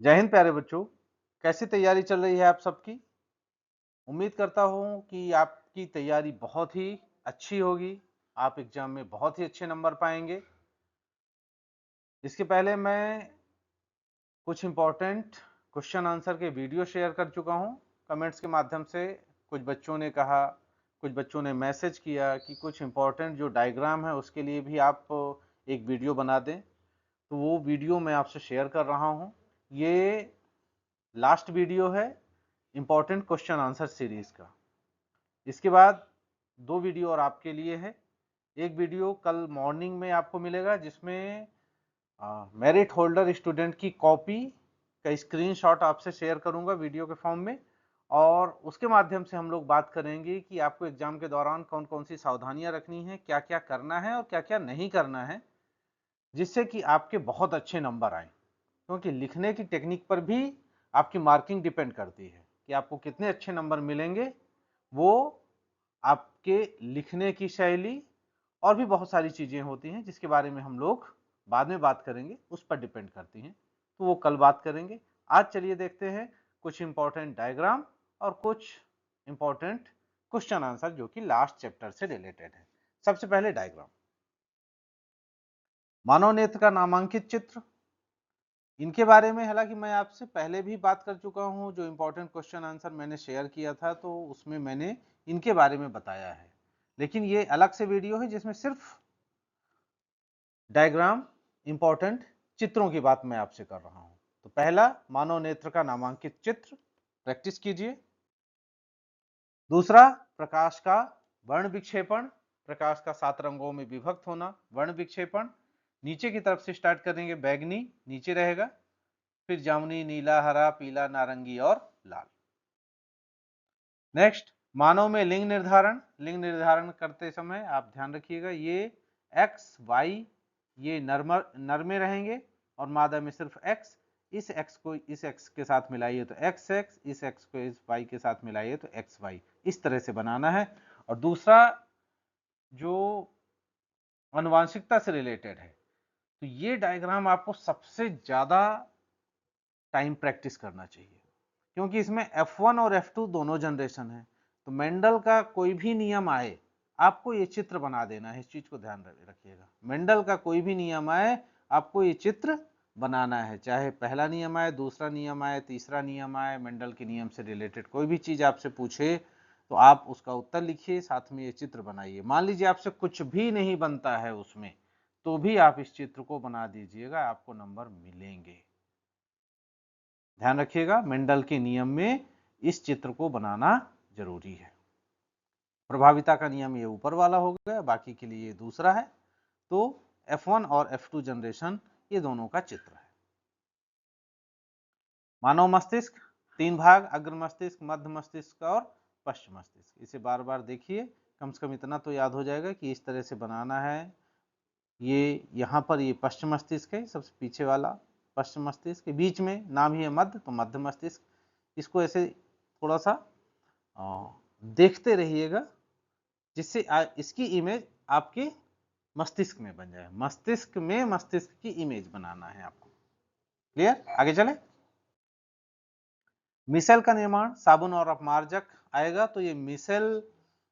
जय हिंद प्यारे बच्चों। कैसी तैयारी चल रही है आप सबकी? उम्मीद करता हूँ कि आपकी तैयारी बहुत ही अच्छी होगी। आप एग्जाम में बहुत ही अच्छे नंबर पाएंगे। इसके पहले मैं कुछ इंपॉर्टेंट क्वेश्चन आंसर के वीडियो शेयर कर चुका हूँ कमेंट्स के माध्यम से। कुछ बच्चों ने कहा, कुछ बच्चों ने मैसेज किया कि कुछ इंपॉर्टेंट जो डायग्राम है उसके लिए भी आप एक वीडियो बना दें, तो वो वीडियो मैं आपसे शेयर कर रहा हूँ। ये लास्ट वीडियो है इंपॉर्टेंट क्वेश्चन आंसर सीरीज का। इसके बाद दो वीडियो और आपके लिए है। एक वीडियो कल मॉर्निंग में आपको मिलेगा जिसमें मेरिट होल्डर स्टूडेंट की कॉपी का स्क्रीनशॉट आपसे शेयर करूंगा वीडियो के फॉर्म में, और उसके माध्यम से हम लोग बात करेंगे कि आपको एग्जाम के दौरान कौन कौन सी सावधानियां रखनी है, क्या क्या करना है और क्या क्या नहीं करना है, जिससे कि आपके बहुत अच्छे नंबर आए। क्योंकि लिखने की टेक्निक पर भी आपकी मार्किंग डिपेंड करती है कि आपको कितने अच्छे नंबर मिलेंगे। वो आपके लिखने की शैली और भी बहुत सारी चीजें होती हैं जिसके बारे में हम लोग बाद में बात करेंगे, उस पर डिपेंड करती हैं, तो वो कल बात करेंगे। आज चलिए देखते हैं कुछ इंपॉर्टेंट डायग्राम और कुछ इंपॉर्टेंट क्वेश्चन आंसर जो कि लास्ट चैप्टर से रिलेटेड है। सबसे पहले डायग्राम, मानव नेत्र का नामांकित चित्र। इनके बारे में हालांकि मैं आपसे पहले भी बात कर चुका हूं, जो इंपॉर्टेंट क्वेश्चन आंसर मैंने शेयर किया था तो उसमें मैंने इनके बारे में बताया है, लेकिन ये अलग से वीडियो है जिसमें सिर्फ डायग्राम, इंपॉर्टेंट चित्रों की बात मैं आपसे कर रहा हूं। तो पहला, मानव नेत्र का नामांकित चित्र, प्रैक्टिस कीजिए। दूसरा, प्रकाश का वर्ण विक्षेपण, प्रकाश का 7 रंगों में विभक्त होना, वर्ण विक्षेपण। नीचे की तरफ से स्टार्ट करेंगे, बैगनी नीचे रहेगा, फिर जामुनी, नीला, हरा, पीला, नारंगी और लाल। नेक्स्ट, मानव में लिंग निर्धारण। लिंग निर्धारण करते समय आप ध्यान रखिएगा, ये एक्स वाई, ये नर में रहेंगे और मादा में सिर्फ एक्स। इस एक्स को इस एक्स के साथ मिलाइए तो एक्स एक्स, इस एक्स को इस वाई के साथ मिलाइए तो एक्स वाई, इस तरह से बनाना है। और दूसरा जो आनुवांशिकता से रिलेटेड है, तो ये डायग्राम आपको सबसे ज्यादा टाइम प्रैक्टिस करना चाहिए, क्योंकि इसमें F1 और F2 दोनों जनरेशन है। तो मेंडल का कोई भी नियम आए, आपको ये चित्र बना देना है, इस चीज को ध्यान रखिएगा। मेंडल का कोई भी नियम आए, आपको ये चित्र बनाना है, चाहे पहला नियम आए, दूसरा नियम आए, तीसरा नियम आए, मेंडल के नियम से रिलेटेड कोई भी चीज आपसे पूछे तो आप उसका उत्तर लिखिए, साथ में ये चित्र बनाइए। मान लीजिए आपसे कुछ भी नहीं बनता है उसमें, तो भी आप इस चित्र को बना दीजिएगा, आपको नंबर मिलेंगे। ध्यान रखिएगा, मेंडल के नियम में इस चित्र को बनाना जरूरी है। प्रभाविता का नियम ये ऊपर वाला हो गया, बाकी के लिए ये दूसरा है। तो F1 और F2 जनरेशन, ये दोनों का चित्र है। मानव मस्तिष्क 3 भाग, अग्र मस्तिष्क, मध्य मस्तिष्क और पश्चिम मस्तिष्क। इसे बार बार देखिए, कम से कम इतना तो याद हो जाएगा कि इस तरह से बनाना है। ये यहाँ पर ये पश्चिम मस्तिष्क है, सबसे पीछे वाला पश्चिम मस्तिष्क के बीच में नाम ही है मध्य, तो मध्य मस्तिष्क। इसको ऐसे थोड़ा सा देखते रहिएगा, जिससे इसकी इमेज आपके मस्तिष्क में बन जाए। मस्तिष्क में मस्तिष्क की इमेज बनाना है आपको। क्लियर? आगे चले। मिसेल का निर्माण, साबुन और अपमार्जक आएगा, तो ये मिसेल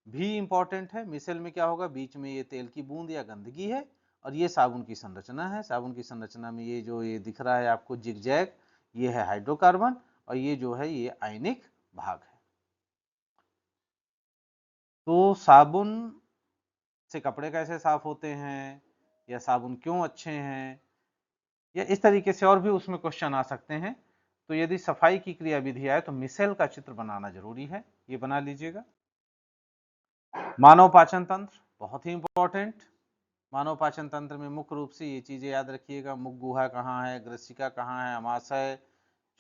भी इंपॉर्टेंट है। मिसेल में क्या होगा, बीच में ये तेल की बूंद या गंदगी है, और ये साबुन की संरचना है। साबुन की संरचना में ये जो ये दिख रहा है आपको जिगजैग, ये है हाइड्रोकार्बन, और ये जो है ये आयनिक भाग है। तो साबुन से कपड़े कैसे साफ होते हैं, या साबुन क्यों अच्छे हैं, या इस तरीके से और भी उसमें क्वेश्चन आ सकते हैं। तो यदि सफाई की क्रियाविधि आए तो मिसेल का चित्र बनाना जरूरी है, ये बना लीजिएगा। मानव पाचन तंत्र बहुत ही इंपॉर्टेंट। मानव पाचन तंत्र में मुख्य रूप से ये चीजें याद रखिएगा, मुख गुहा कहाँ है, ग्रसिका कहाँ है, अमाशय,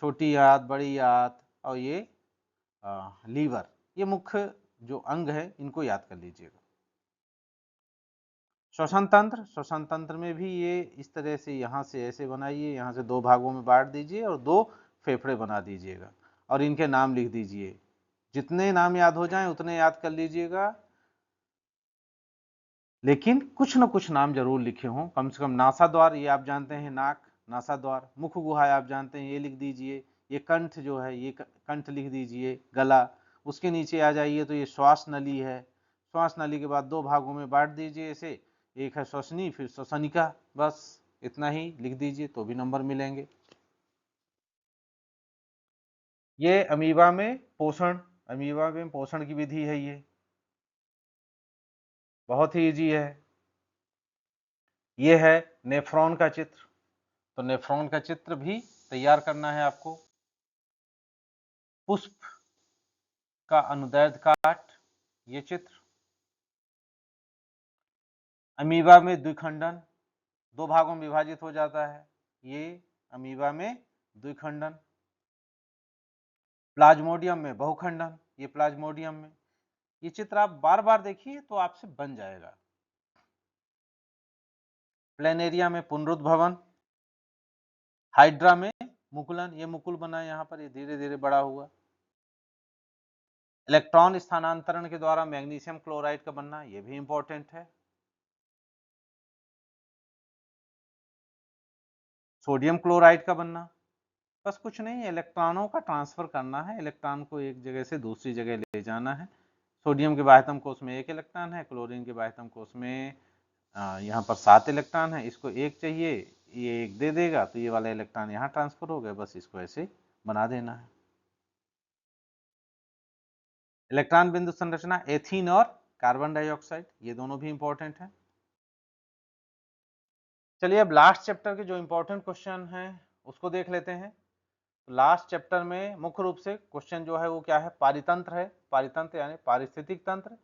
छोटी आंत, बड़ी आंत, और ये लीवर, ये मुख्य जो अंग है, इनको याद कर लीजिएगा। श्वसन तंत्र, श्वसन तंत्र में भी ये इस तरह से यहाँ से ऐसे बनाइए, यहाँ से 2 भागों में बांट दीजिए और 2 फेफड़े बना दीजिएगा, और इनके नाम लिख दीजिए। जितने नाम याद हो जाएं उतने याद कर लीजिएगा, लेकिन कुछ न कुछ नाम जरूर लिखे हों। कम से कम नासा द्वार, ये आप जानते हैं नाक, नासा द्वार। मुख गुहा आप जानते हैं, ये लिख दीजिए। ये कंठ जो है, ये कंठ लिख दीजिए, गला। उसके नीचे आ जाइए तो ये श्वास नली है। श्वास नली के बाद दो भागों में बांट दीजिए इसे, एक है श्वसनी, फिर श्वसनिका। बस इतना ही लिख दीजिए तो भी नंबर मिलेंगे। ये अमीबा में पोषण, अमीबा में पोषण की विधि है, ये बहुत ही इजी है। ये है नेफ्रॉन का चित्र, तो नेफ्रॉन का चित्र भी तैयार करना है आपको। पुष्प का अनुदैर्ध्य काट, ये चित्र। अमीबा में द्विखंडन, दो भागों में विभाजित हो जाता है, ये अमीबा में द्विखंडन। प्लाज्मोडियम में बहुखंडन, ये प्लाज्मोडियम में। ये चित्र आप बार बार देखिए तो आपसे बन जाएगा। प्लेनेरिया में पुनरुद्भवन, हाइड्रा में मुकुलन, ये मुकुल बना यहाँ पर, ये धीरे धीरे बड़ा हुआ। इलेक्ट्रॉन स्थानांतरण के द्वारा मैग्नीशियम क्लोराइड का बनना, ये भी इंपॉर्टेंट है। सोडियम क्लोराइड का बनना, बस कुछ नहीं, इलेक्ट्रॉनों का ट्रांसफर करना है, इलेक्ट्रॉन को एक जगह से दूसरी जगह ले जाना है। सोडियम के बाह्यतम कोश में 1 इलेक्ट्रॉन है, क्लोरीन के बाह्यतम कोश में यहाँ पर 7 इलेक्ट्रॉन है। इसको 1 चाहिए, ये 1 दे देगा तो ये वाला इलेक्ट्रॉन यहाँ ट्रांसफर हो गया, बस इसको ऐसे बना देना है। इलेक्ट्रॉन बिंदु संरचना, एथीन और कार्बन डाइऑक्साइड, ये दोनों भी इंपॉर्टेंट है। चलिए अब लास्ट चैप्टर के जो इंपॉर्टेंट क्वेश्चन हैं उसको देख लेते हैं। लास्ट चैप्टर में मुख्य रूप से क्वेश्चन जो है वो क्या है, पारितंत्र है। पारितंत्र यानी पारिस्थितिक तंत्र।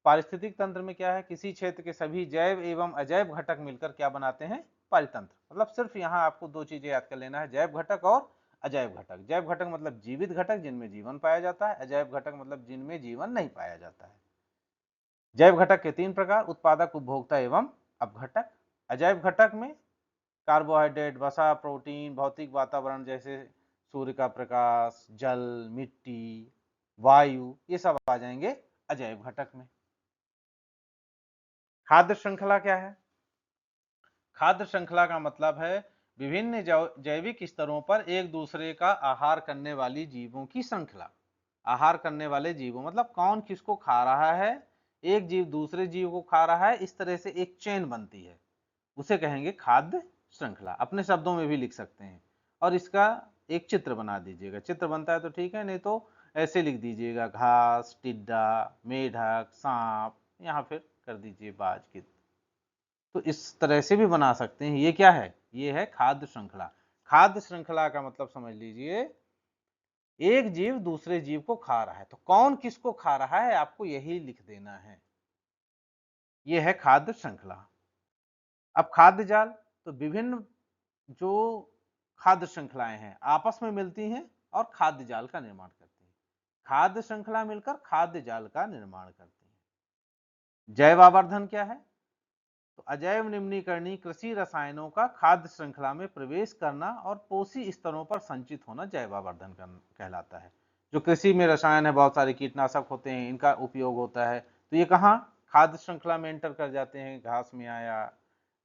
पारिस्थितिक तंत्र में क्या है, किसी क्षेत्र के सभी जैव एवं अजैव घटक मिलकर क्या बनाते हैं, पारितंत्र। मतलब सिर्फ यहाँ आपको दो चीजें याद कर लेना है, जैव घटक और अजैव घटक। जैव घटक मतलब जीवित घटक जिनमें जीवन पाया जाता है, अजैव घटक मतलब जिनमें जीवन नहीं पाया जाता है। जैव घटक के 3 प्रकार, उत्पादक, उपभोक्ता एवं अपघटक। अजैव घटक में कार्बोहाइड्रेट, वसा, प्रोटीन, भौतिक वातावरण जैसे सूर्य का प्रकाश, जल, मिट्टी, वायु, ये सब आ जाएंगे अजैव घटक में। खाद्य श्रृंखला क्या है? खाद्य श्रृंखला का मतलब है विभिन्न जैविक स्तरों पर एक दूसरे का आहार करने वाली जीवों की श्रृंखला। आहार करने वाले जीवों मतलब कौन किसको खा रहा है, एक जीव दूसरे जीव को खा रहा है, इस तरह से एक चेन बनती है, उसे कहेंगे खाद्य श्रृंखला। अपने शब्दों में भी लिख सकते हैं और इसका एक चित्र बना दीजिएगा। चित्र बनता है तो ठीक है, नहीं तो ऐसे लिख दीजिएगा, घास, टिड्डा, मेढक, सांप, यहाँ फिर कर दीजिए बाज की। तो इस तरह से भी बना सकते हैं। ये क्या है, ये है खाद्य श्रृंखला। खाद्य श्रृंखला का मतलब समझ लीजिए एक जीव दूसरे जीव को खा रहा है, तो कौन किसको खा रहा है आपको यही लिख देना है, ये है खाद्य श्रृंखला। अब खाद्य जाल, तो विभिन्न जो खाद्य श्रृंखलाएं हैं आपस में मिलती हैं और खाद्य जाल का निर्माण करती हैं। खाद्य श्रृंखला मिलकर खाद्य जाल का निर्माण करती है। जैव आवर्धन क्या है, तो अजैव निम्नीकरणीय कृषि रसायनों का खाद्य श्रृंखला में प्रवेश करना और पोषी स्तरों पर संचित होना जैव आवर्धन कहलाता है। जो कृषि में रसायन है, बहुत सारे कीटनाशक होते हैं, इनका उपयोग होता है, तो ये कहाँ खाद्य श्रृंखला में एंटर कर जाते हैं। घास में आया,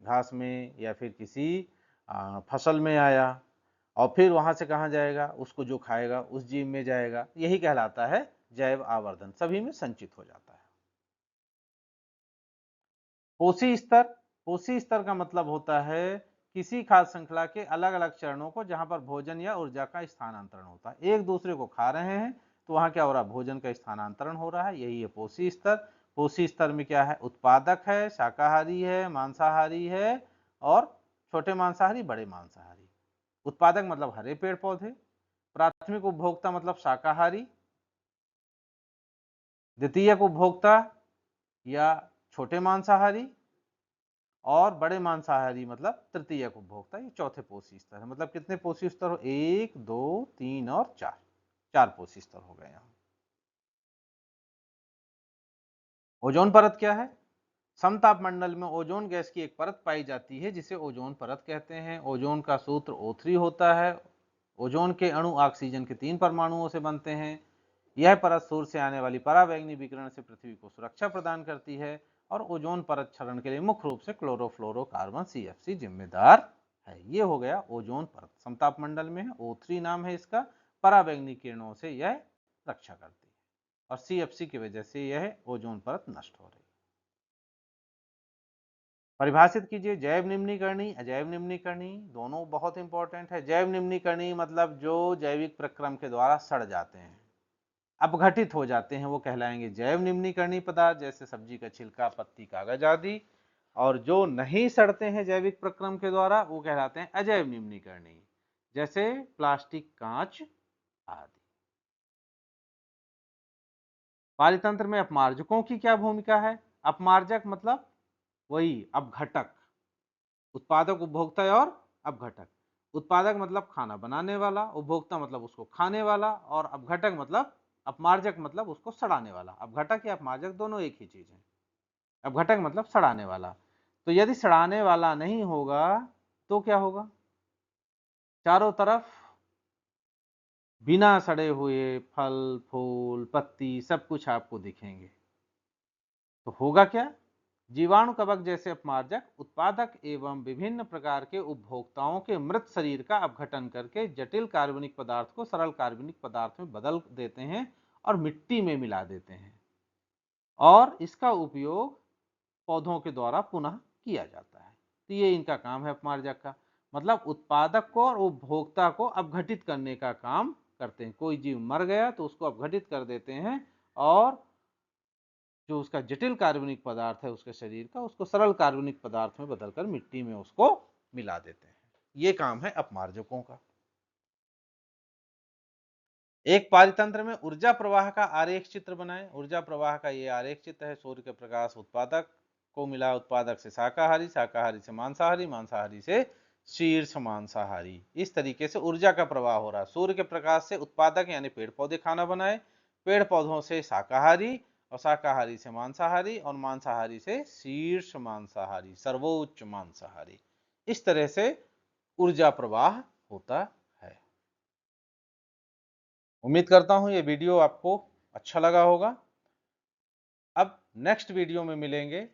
घास में या फिर किसी फसल में आया, और फिर वहां से कहाँ जाएगा, उसको जो खाएगा उस जीव में जाएगा, यही कहलाता है जैव आवर्धन, सभी में संचित हो जाता है। पोषी स्तर, पोषी स्तर का मतलब होता है किसी खाद्य श्रृंखला के अलग अलग चरणों को जहां पर भोजन या ऊर्जा का स्थानांतरण होता है। एक दूसरे को खा रहे हैं तो वहां क्या हो रहा है, भोजन का स्थानांतरण हो रहा है, यही है पोषी स्तर। पोषी स्तर में क्या है, उत्पादक है, शाकाहारी है, मांसाहारी है, और छोटे मांसाहारी, बड़े मांसाहारी। उत्पादक मतलब हरे पेड़ पौधे, प्राथमिक उपभोक्ता मतलब शाकाहारी, द्वितीयक उपभोक्ता या छोटे मांसाहारी, और बड़े मांसाहारी मतलब तृतीयक उपभोक्ता, ये चौथे पोषी स्तर है। मतलब कितने पोषी स्तर हो, 1 2 3 और 4, 4 पोषी स्तर हो गए यहाँ। ओजोन परत क्या है, समताप मंडल में ओजोन गैस की एक परत पाई जाती है जिसे ओजोन परत कहते हैं। ओजोन का सूत्र O3 होता है। ओजोन के अणु ऑक्सीजन के 3 परमाणुओं से बनते हैं। यह परत सूर्य से आने वाली पराबैंगनी विकिरण से पृथ्वी को सुरक्षा प्रदान करती है और ओजोन परत क्षरण के लिए मुख्य रूप से क्लोरोफ्लोरोकार्बन CFC जिम्मेदार है। ये हो गया ओजोन परत, समताप मंडल में है, O3 नाम है इसका। पराबैंगनी किरणों से यह रक्षा करती है और CFC की वजह से यह ओजोन परत नष्ट हो रही है। परिभाषित कीजिए जैव निम्नीकरणी, अजैव निम्नीकरणी, दोनों बहुत इंपॉर्टेंट है। जैव निम्नीकरणी मतलब जो जैविक प्रक्रम के द्वारा सड़ जाते हैं, अपघटित हो जाते हैं, वो कहलाएंगे जैव निम्नीकरणी पदार्थ, जैसे सब्जी का छिलका, पत्ती, कागज आदि। और जो नहीं सड़ते हैं जैविक प्रक्रम के द्वारा, वो कहलाते हैं अजैव निम्नीकरणी, जैसे प्लास्टिक, कांच आदि। पारितंत्र में अपमार्जकों की क्या भूमिका है? अपमार्जक मतलब वही अपघटक, उत्पादक, उपभोक्ता और अपघटक। उत्पादक मतलब खाना बनाने वाला, उपभोक्ता मतलब उसको खाने वाला, और अपघटक मतलब अपमार्जक मतलब उसको सड़ाने वाला। अपघटक या अपमार्जक दोनों एक ही चीज है। अपघटक मतलब सड़ाने वाला। तो यदि सड़ाने वाला नहीं होगा तो क्या होगा? चारों तरफ बिना सड़े हुए फल, फूल, पत्ती सब कुछ आपको दिखेंगे। तो होगा क्या? जीवाणु, कवक जैसे अपमार्जक उत्पादक एवं विभिन्न प्रकार के उपभोक्ताओं के मृत शरीर का अपघटन करके जटिल कार्बनिक पदार्थ को सरल कार्बनिक पदार्थ में बदल देते हैं और मिट्टी में मिला देते हैं, और इसका उपयोग पौधों के द्वारा पुनः किया जाता है। तो ये इनका काम है अपमार्जक का, मतलब उत्पादक को और उपभोक्ता को अपघटित करने का काम करते हैं। कोई जीव मर गया तो उसको अपघटित कर देते हैं, और जो उसका जटिल कार्बनिक पदार्थ है उसके शरीर का, उसको सरल कार्बनिक पदार्थ में बदलकर मिट्टी में उसको मिला देते हैं। ये काम है अपमार्जकों का। एक पारितंत्र में ऊर्जा प्रवाह का आरेख चित्र बनाएं। ऊर्जा प्रवाह का ये आरेख चित्र है। सूर्य के प्रकाश उत्पादक को मिला, उत्पादक से शाकाहारी, शाकाहारी से मांसाहारी, मांसाहारी से शीर्ष मांसाहारी। इस तरीके से ऊर्जा का प्रवाह हो रहा है। सूर्य के प्रकाश से उत्पादक यानी पेड़ पौधे खाना बनाए, पेड़ पौधों से शाकाहारी, और शाकाहारी से मांसाहारी, और मांसाहारी से शीर्ष मांसाहारी, सर्वोच्च मांसाहारी। इस तरह से ऊर्जा प्रवाह होता है। उम्मीद करता हूं ये वीडियो आपको अच्छा लगा होगा। अब नेक्स्ट वीडियो में मिलेंगे,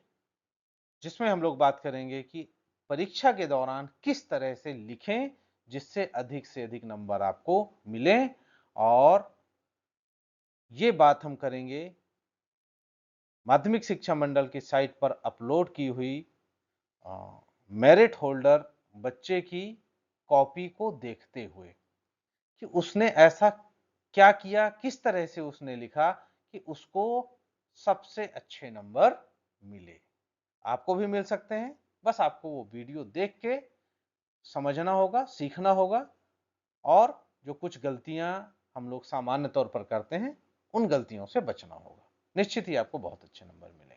जिसमें हम लोग बात करेंगे कि परीक्षा के दौरान किस तरह से लिखें जिससे अधिक से अधिक नंबर आपको मिलें। और ये बात हम करेंगे माध्यमिक शिक्षा मंडल की साइट पर अपलोड की हुई मेरिट होल्डर बच्चे की कॉपी को देखते हुए, कि उसने ऐसा क्या किया, किस तरह से उसने लिखा कि उसको सबसे अच्छे नंबर मिले। आपको भी मिल सकते हैं, बस आपको वो वीडियो देख के समझना होगा, सीखना होगा, और जो कुछ गलतियां हम लोग सामान्य तौर पर करते हैं उन गलतियों से बचना होगा। निश्चित ही आपको बहुत अच्छे नंबर मिलेंगे।